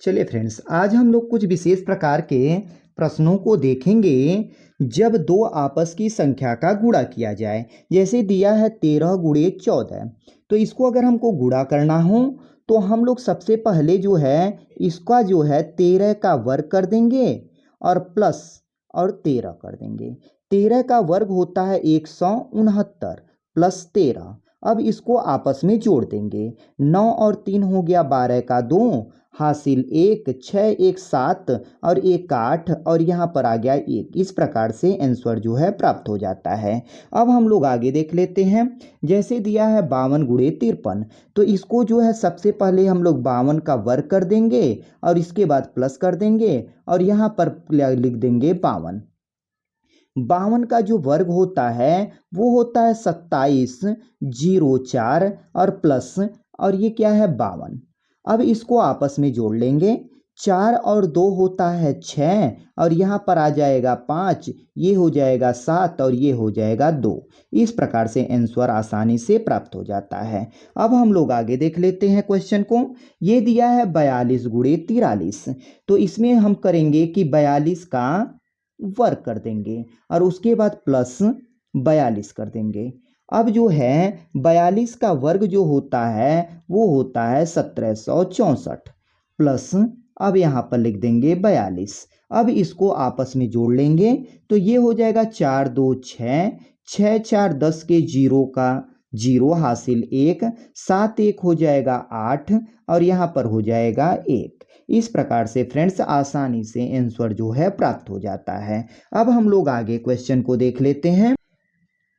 चलिए फ्रेंड्स, आज हम लोग कुछ विशेष प्रकार के प्रश्नों को देखेंगे जब दो आपस की संख्या का गुणा किया जाए। जैसे दिया है 13 गुणे 14, तो इसको अगर हमको गुणा करना हो तो हम लोग सबसे पहले जो है इसका जो है 13 का वर्ग कर देंगे और प्लस और 13 कर देंगे। 13 का वर्ग होता है 169 प्लस 13। अब इसको आपस में जोड़ देंगे। 9 और 3 हो गया 12 का 2 हासिल 1, 6 1 7 और 1 8 और यहाँ पर आ गया 1। इस प्रकार से आंसर जो है प्राप्त हो जाता है। अब हम लोग आगे देख लेते हैं। जैसे दिया है 52 गुणे 53, तो इसको जो है सबसे पहले हम लोग 52 का वर्ग कर देंगे और इसके बाद प्लस कर देंगे और यहाँ पर लिख देंगे 52। 52 का जो वर्ग होता है वो होता है 2704 और प्लस और ये क्या है 52। अब इसको आपस में जोड़ लेंगे। 4 और 2 होता है 6 और यहाँ पर आ जाएगा 5, ये हो जाएगा 7 और ये हो जाएगा 2। इस प्रकार से आंसर आसानी से प्राप्त हो जाता है। अब हम लोग आगे देख लेते हैं क्वेश्चन को। ये दिया है 42 गुणे 43, तो इसमें हम करेंगे कि 42 का वर्ग कर देंगे और उसके बाद प्लस 42 कर देंगे। अब जो है 42 का वर्ग जो होता है वो होता है 1764 प्लस, अब यहाँ पर लिख देंगे 42। अब इसको आपस में जोड़ लेंगे तो ये हो जाएगा 4 2 6, 6 4 10 के 0 का 0 हासिल 1, 7 1 हो जाएगा 8 और यहाँ पर हो जाएगा 1। इस प्रकार से फ्रेंड्स आसानी से आंसर जो है प्राप्त हो जाता है। अब हम लोग आगे क्वेश्चन को देख लेते हैं।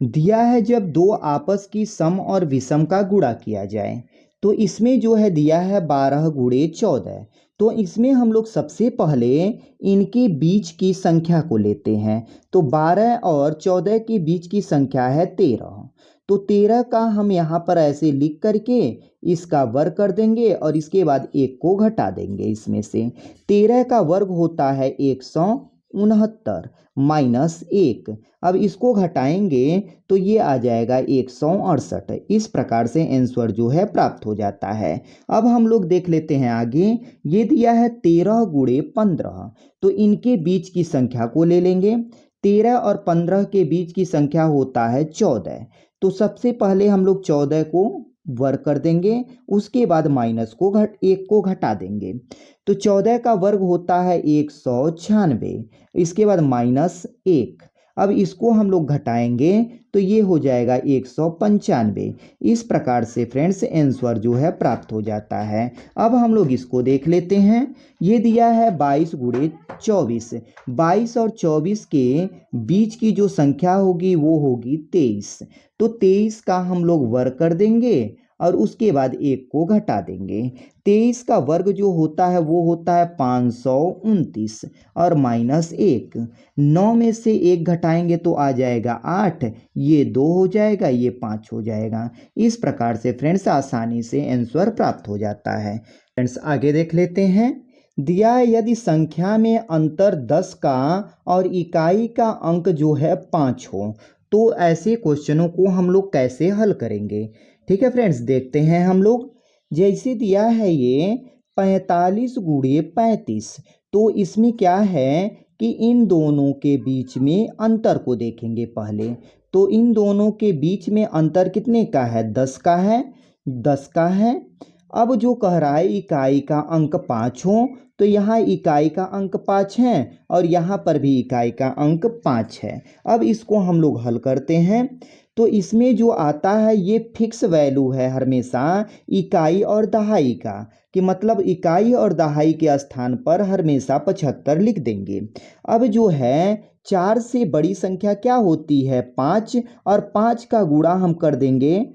दिया है जब दो आपस की सम और विषम का गुणा किया जाए, तो इसमें जो है दिया है 12 गुणे 14, तो इसमें हम लोग सबसे पहले इनके बीच की संख्या को लेते हैं। तो 12 और 14 के बीच की संख्या है 13, तो 13 का हम यहाँ पर ऐसे लिख करके इसका वर्ग कर देंगे और इसके बाद 1 को घटा देंगे। इसमें से 13 का वर्ग होता है 169 माइनस 1। अब इसको घटाएंगे तो ये आ जाएगा 168। इस प्रकार से आंसर जो है प्राप्त हो जाता है। अब हम लोग देख लेते हैं आगे। ये दिया है 13 गुणे 15, तो इनके बीच की संख्या को ले लेंगे। 13 और 15 के बीच की संख्या होता है 14, तो सबसे पहले हम लोग 14 को वर्ग कर देंगे, उसके बाद माइनस को 1 को घटा देंगे। तो 14 का वर्ग होता है 196, इसके बाद माइनस 1। अब इसको हम लोग घटाएंगे तो ये हो जाएगा 195। इस प्रकार से फ्रेंड्स आंसर जो है प्राप्त हो जाता है। अब हम लोग इसको देख लेते हैं। ये दिया है 22 गुणे 24, 22 और 24 के बीच की जो संख्या होगी वो होगी 23, तो 23 का हम लोग वर्ग कर देंगे और उसके बाद 1 को घटा देंगे। 23 का वर्ग जो होता है वो होता है 529 और माइनस 1। 9 में से 1 घटाएंगे तो आ जाएगा 8, ये 2 हो जाएगा, ये 5 हो जाएगा। इस प्रकार से फ्रेंड्स आसानी से आंसर प्राप्त हो जाता है। फ्रेंड्स आगे देख लेते हैं। दिया है यदि संख्या में अंतर 10 का और इकाई का अंक जो है 5 हो, तो ऐसे क्वेश्चनों को हम लोग कैसे हल करेंगे। ठीक है फ्रेंड्स, देखते हैं हम लोग। जैसे दिया है ये 45 गुणे 35, तो इसमें क्या है कि इन दोनों के बीच में अंतर को देखेंगे पहले। तो इन दोनों के बीच में अंतर कितने का है, 10 का है, 10 का है। अब जो कह रहा है इकाई का अंक 5 हो, तो यहाँ इकाई का अंक 5 है और यहाँ पर भी इकाई का अंक 5 है। अब इसको हम लोग हल करते हैं। तो इसमें जो आता है ये फिक्स वैल्यू है हमेशा इकाई और दहाई का, कि मतलब इकाई और दहाई के स्थान पर हमेशा 75 लिख देंगे। अब जो है 4 से बड़ी संख्या क्या होती है, 5, और 5 का गुणा हम कर देंगे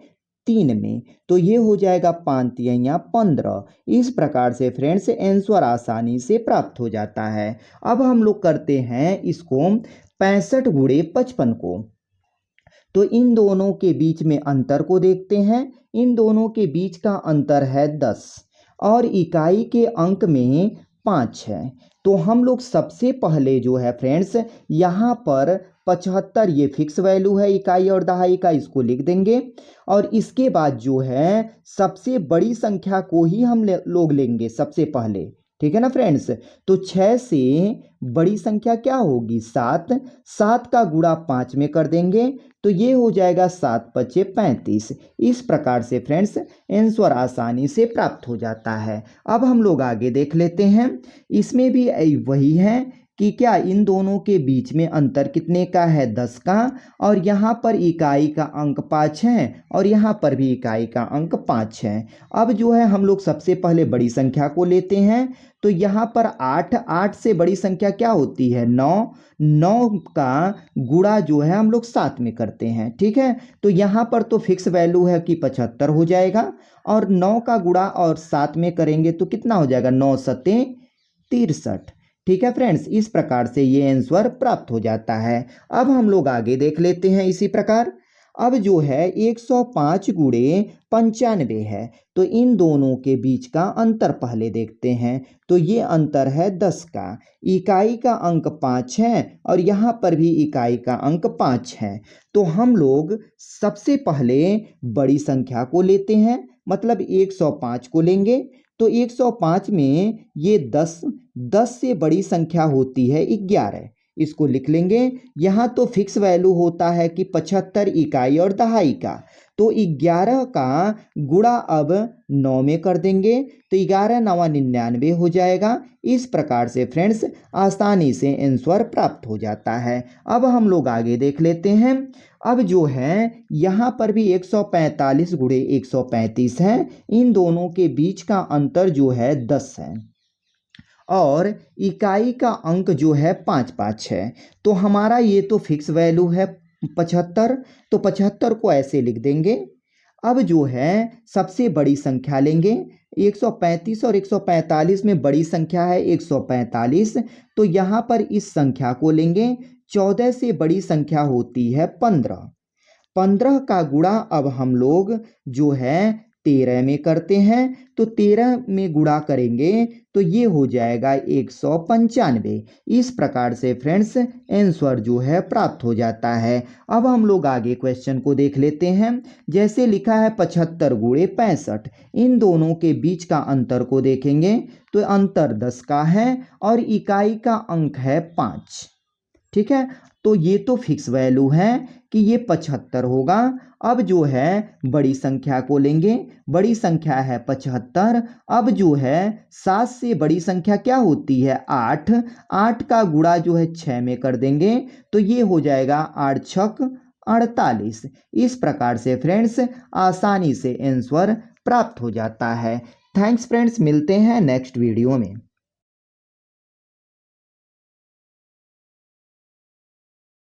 3 में, तो ये हो जाएगा 5 तिया 15। इस प्रकार से फ्रेंड्स आंसर आसानी से प्राप्त हो जाता है। अब हम लोग करते हैं इसको 65 गुणे 55 को। तो इन दोनों के बीच में अंतर को देखते हैं। इन दोनों के बीच का अंतर है 10 और इकाई के अंक में 5 है। तो हम लोग सबसे पहले जो है फ्रेंड्स यहाँ पर 75, ये फिक्स वैल्यू है इकाई और दहाई का, इसको लिख देंगे और इसके बाद जो है सबसे बड़ी संख्या को ही हम लोग लेंगे सबसे पहले। ठीक है ना फ्रेंड्स। तो 6 से बड़ी संख्या क्या होगी 7, 7 का गुणा 5 में कर देंगे तो ये हो जाएगा 7 पचे 35। इस प्रकार से फ्रेंड्स आंसर आसानी से प्राप्त हो जाता है। अब हम लोग आगे देख लेते हैं। इसमें भी वही है कि क्या इन दोनों के बीच में अंतर कितने का है 10 का, और यहाँ पर इकाई का अंक 5 है और यहाँ पर भी इकाई का अंक 5 है। अब जो है हम लोग सबसे पहले बड़ी संख्या को लेते हैं। तो यहाँ पर 8, 8 से बड़ी संख्या क्या होती है 9, 9 का गुणा जो है हम लोग 7 में करते हैं। ठीक है, तो यहाँ पर तो फिक्स वैल्यू है कि 75 हो जाएगा, और 9 का गुणा और 7 में करेंगे तो कितना हो जाएगा 9 सत्ते 63। ठीक है फ्रेंड्स, इस प्रकार से ये आंसर प्राप्त हो जाता है। अब हम लोग आगे देख लेते हैं इसी प्रकार। अब जो है 105 गुणे 95 है, तो इन दोनों के बीच का अंतर पहले देखते हैं। तो ये अंतर है 10 का, इकाई का अंक 5 है और यहाँ पर भी इकाई का अंक 5 है। तो हम लोग सबसे पहले बड़ी संख्या को लेते हैं, मतलब 105 को लेंगे। तो 105 में ये 10, 10 से बड़ी संख्या होती है 11, इसको लिख लेंगे। यहाँ तो फिक्स वैल्यू होता है कि 75 इकाई और दहाई का, तो 11 का गुणा अब 9 में कर देंगे तो 11 9 99 हो जाएगा। इस प्रकार से फ्रेंड्स आसानी से आंसर प्राप्त हो जाता है। अब हम लोग आगे देख लेते हैं। अब जो है यहाँ पर भी 145 गुणे 135 है, इन दोनों के बीच का अंतर जो है 10 है और इकाई का अंक जो है 5 5 है। तो हमारा ये तो फिक्स वैल्यू है 75, तो 75 को ऐसे लिख देंगे। अब जो है सबसे बड़ी संख्या लेंगे, 135 और 145 में बड़ी संख्या है 145, तो यहाँ पर इस संख्या को लेंगे। 14 से बड़ी संख्या होती है 15, 15 का गुणा अब हम लोग जो है 13 में करते हैं, तो 13 में गुणा करेंगे तो ये हो जाएगा 195। इस प्रकार से फ्रेंड्स आंसर जो है प्राप्त हो जाता है। अब हम लोग आगे क्वेश्चन को देख लेते हैं। जैसे लिखा है 75 गुणे 65, इन दोनों के बीच का अंतर को देखेंगे तो अंतर 10 का है और इकाई का अंक है 5। ठीक है, तो ये तो फिक्स वैल्यू है कि ये 75 होगा। अब जो है बड़ी संख्या को लेंगे, बड़ी संख्या है 75। अब जो है 7 से बड़ी संख्या क्या होती है 8, 8 का गुणा जो है 6 में कर देंगे तो ये हो जाएगा 8 छक 48। इस प्रकार से फ्रेंड्स आसानी से आंसर प्राप्त हो जाता है। थैंक्स फ्रेंड्स, मिलते हैं नेक्स्ट वीडियो में।